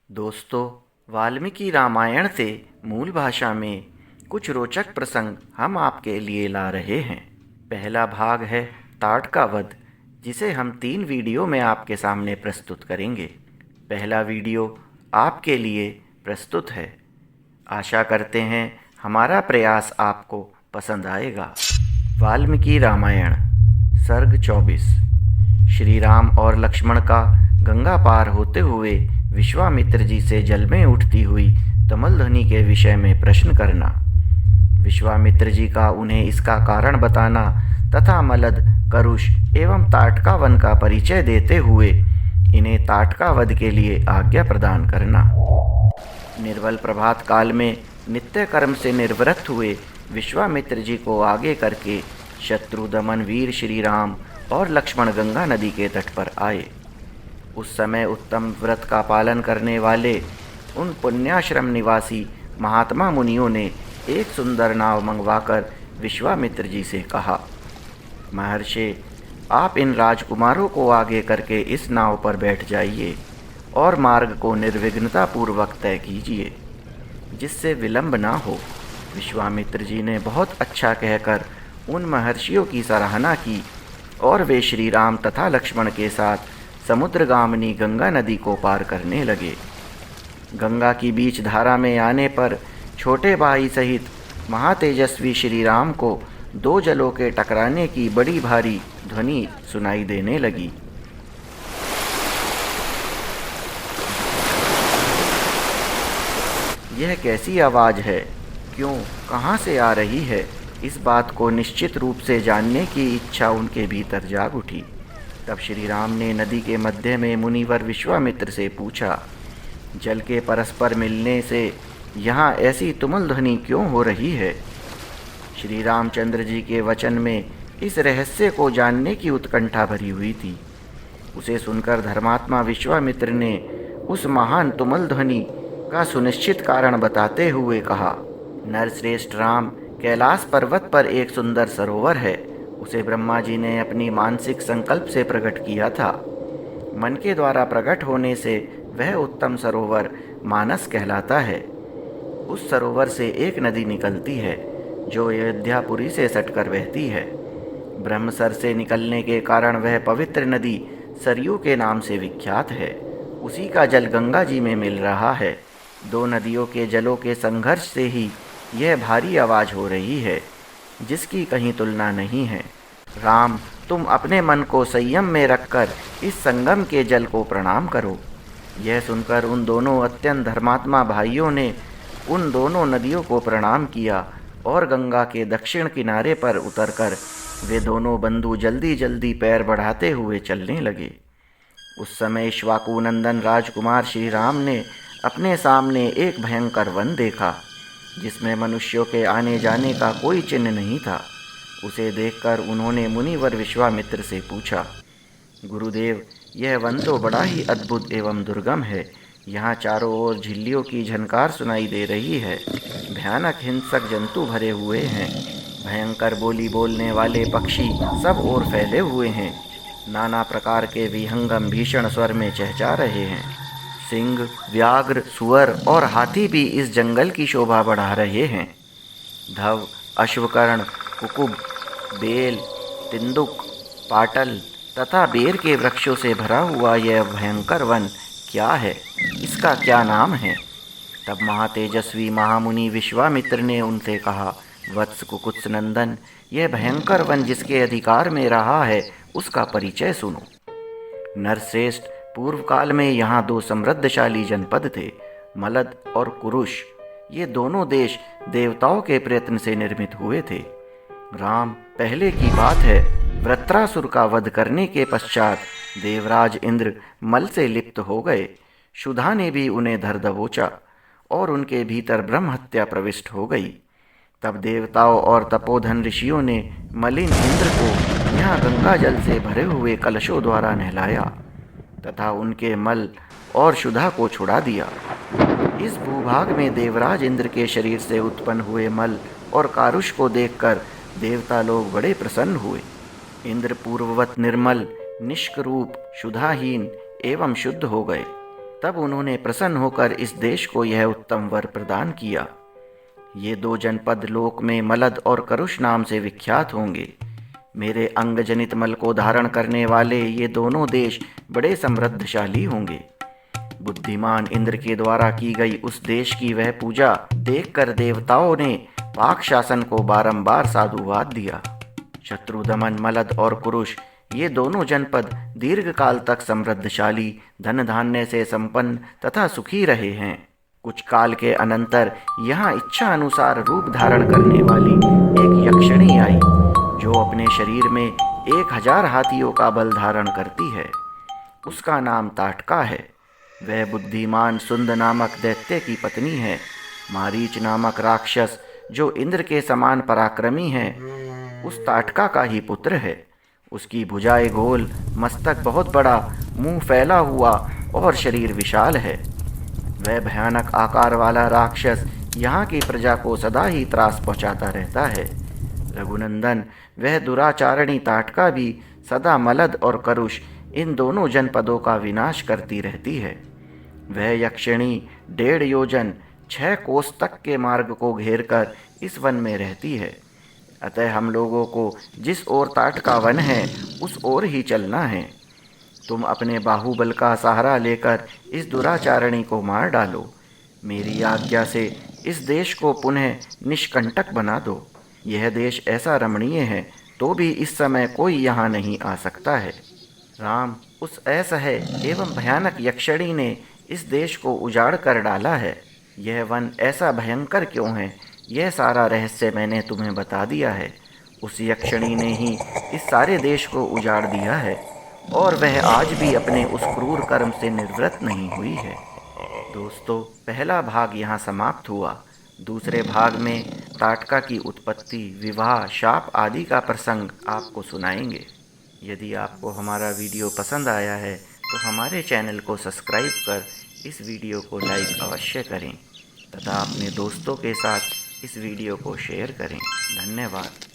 दोस्तों, वाल्मीकि रामायण से मूल भाषा में कुछ रोचक प्रसंग हम आपके लिए ला रहे हैं। पहला भाग है ताड़ का वध, जिसे हम 3 वीडियो में आपके सामने प्रस्तुत करेंगे। पहला वीडियो आपके लिए प्रस्तुत है। आशा करते हैं हमारा प्रयास आपको पसंद आएगा। वाल्मीकि रामायण सर्ग 24। श्री राम और लक्ष्मण का गंगा पार होते हुए विश्वामित्र जी से जल में उठती हुई तमलध्वनि के विषय में प्रश्न करना, विश्वामित्र जी का उन्हें इसका कारण बताना तथा मलद, करुष एवं ताटका वन का परिचय देते हुए इन्हें ताटका वध के लिए आज्ञा प्रदान करना। निर्बल प्रभात काल में नित्य कर्म से निर्वृत्त हुए विश्वामित्र जी को आगे करके शत्रु दमन वीर श्री राम और लक्ष्मण गंगा नदी के तट पर आए। उस समय उत्तम व्रत का पालन करने वाले उन पुण्याश्रम निवासी महात्मा मुनियों ने एक सुंदर नाव मंगवाकर विश्वामित्र जी से कहा, महर्षि, आप इन राजकुमारों को आगे करके इस नाव पर बैठ जाइए और मार्ग को निर्विघ्नता पूर्वक तय कीजिए, जिससे विलंब ना हो। विश्वामित्र जी ने बहुत अच्छा कहकर उन महर्षियों की सराहना की और वे श्री राम तथा लक्ष्मण के साथ समुद्रगामिनी गंगा नदी को पार करने लगे। गंगा की बीच धारा में आने पर छोटे भाई सहित महातेजस्वी श्री राम को 2 जलों के टकराने की बड़ी भारी ध्वनि सुनाई देने लगी। यह कैसी आवाज़ है? क्यों? कहाँ से आ रही है? इस बात को निश्चित रूप से जानने की इच्छा उनके भीतर जाग उठी। तब श्री राम ने नदी के मध्य में मुनिवर विश्वामित्र से पूछा, जल के परस्पर मिलने से यहाँ ऐसी तुमुल ध्वनि क्यों हो रही है? श्री रामचंद्र जी के वचन में इस रहस्य को जानने की उत्कंठा भरी हुई थी। उसे सुनकर धर्मात्मा विश्वामित्र ने उस महान तुमुल ध्वनि का सुनिश्चित कारण बताते हुए कहा, नरश्रेष्ठ राम, कैलाश पर्वत पर एक सुंदर सरोवर है। उसे ब्रह्मा जी ने अपनी मानसिक संकल्प से प्रकट किया था। मन के द्वारा प्रकट होने से वह उत्तम सरोवर मानस कहलाता है। उस सरोवर से एक नदी निकलती है जो अयोध्यापुरी से सटकर बहती है। ब्रह्मसर से निकलने के कारण वह पवित्र नदी सरयू के नाम से विख्यात है। उसी का जल गंगा जी में मिल रहा है। 2 नदियों के जलों के संघर्ष से ही यह भारी आवाज़ हो रही है, जिसकी कहीं तुलना नहीं है। राम, तुम अपने मन को संयम में रखकर इस संगम के जल को प्रणाम करो। यह सुनकर उन दोनों अत्यंत धर्मात्मा भाइयों ने उन दोनों नदियों को प्रणाम किया और गंगा के दक्षिण किनारे पर उतरकर वे दोनों बंधु जल्दी जल्दी पैर बढ़ाते हुए चलने लगे। उस समय इक्ष्वाकु नंदन राजकुमार श्री राम ने अपने सामने एक भयंकर वन देखा, जिसमें मनुष्यों के आने जाने का कोई चिन्ह नहीं था। उसे देखकर उन्होंने मुनिवर विश्वामित्र से पूछा, गुरुदेव, यह वन तो बड़ा ही अद्भुत एवं दुर्गम है। यहाँ चारों ओर झिल्लियों की झनकार सुनाई दे रही है। भयानक हिंसक जंतु भरे हुए हैं। भयंकर बोली बोलने वाले पक्षी सब ओर फैले हुए हैं। नाना प्रकार के विहंगम भीषण स्वर में चहचा रहे हैं। सिंह, व्याघ्र, सुअर और हाथी भी इस जंगल की शोभा बढ़ा रहे हैं। धव, अश्वकर्ण, कुकुब, बेल, तिंदुक, पाटल तथा बेर के वृक्षों से भरा हुआ यह भयंकर वन क्या है? इसका क्या नाम है? तब महातेजस्वी महामुनि विश्वामित्र ने उनसे कहा, वत्स कुकुत्स नंदन, यह भयंकर वन जिसके अधिकार में रहा है उसका परिचय सुनो। नरश्रेष्ठ, पूर्व काल में यहाँ 2 समृद्धशाली जनपद थे, मलद और कुरुष। ये दोनों देश देवताओं के प्रयत्न से निर्मित हुए थे। राम, पहले की बात है, वृत्रासुर का वध करने के पश्चात देवराज इंद्र मल से लिप्त हो गए। क्षुधा ने भी उन्हें धर दबोचा और उनके भीतर ब्रह्म हत्या प्रविष्ट हो गई। तब देवताओं और तपोधन ऋषियों ने मलिन इंद्र को यहाँ गंगा जल से भरे हुए कलशों द्वारा नहलाया तथा उनके मल और क्षुधा को छुड़ा दिया। इस भूभाग में देवराज इंद्र के शरीर से उत्पन्न हुए मल और कारुष को देखकर देवता लोग बड़े प्रसन्न हुए। इंद्र पूर्ववत निर्मल, निष्करूप, क्षुधाहीन एवं शुद्ध हो गए। तब उन्होंने प्रसन्न होकर इस देश को यह उत्तम वर प्रदान किया। ये 2 जनपद लोक में मलद और करुष नाम से विख्यात होंगे। मेरे अंग जनित मल को धारण करने वाले ये दोनों देश बड़े समृद्धशाली होंगे। बुद्धिमान इंद्र के द्वारा की गई उस देश की वह पूजा देखकर देवताओं ने पाक शासन को बारंबार साधुवाद दिया। शत्रुदमन, मलद और कुरुष ये दोनों जनपद दीर्घ काल तक समृद्धशाली, धन धान्य से संपन्न तथा सुखी रहे हैं। कुछ काल के अनंतर यहाँ इच्छा अनुसार रूप धारण करने वाली एक यक्षिणी आई, जो अपने शरीर में 1000 हाथियों का बल धारण करती है। उसका नाम ताटका है। वह बुद्धिमान सुंद नामक दैत्य की पत्नी है। मारीच नामक राक्षस, जो इंद्र के समान पराक्रमी है, उस ताटका का ही पुत्र है। उसकी भुजाएं गोल, मस्तक बहुत बड़ा, मुंह फैला हुआ और शरीर विशाल है। वह भयानक आकार वाला राक्षस यहाँ की प्रजा को सदा ही त्रास पहुँचाता रहता है। रघुनंदन, वह दुराचारणी ताटका भी सदा मलद और करुष इन दोनों जनपदों का विनाश करती रहती है। वह यक्षिणी 1.5 योजन 6 कोस तक के मार्ग को घेरकर इस वन में रहती है। अतः हम लोगों को जिस ओर ताटका वन है उस ओर ही चलना है। तुम अपने बाहुबल का सहारा लेकर इस दुराचारणी को मार डालो। मेरी आज्ञा से इस देश को पुनः निष्कंटक बना दो। यह देश ऐसा रमणीय है तो भी इस समय कोई यहाँ नहीं आ सकता है। राम, उस असह्य एवं भयानक यक्षिणी ने इस देश को उजाड़ कर डाला है। यह वन ऐसा भयंकर क्यों है, यह सारा रहस्य मैंने तुम्हें बता दिया है। उस यक्षिणी ने ही इस सारे देश को उजाड़ दिया है और वह आज भी अपने उस क्रूर कर्म से निवृत्त नहीं हुई है। दोस्तों, पहला भाग यहाँ समाप्त हुआ। दूसरे भाग में ताटका की उत्पत्ति, विवाह, शाप आदि का प्रसंग आपको सुनाएंगे। यदि आपको हमारा वीडियो पसंद आया है तो हमारे चैनल को सब्सक्राइब कर इस वीडियो को लाइक अवश्य करें तथा अपने दोस्तों के साथ इस वीडियो को शेयर करें। धन्यवाद।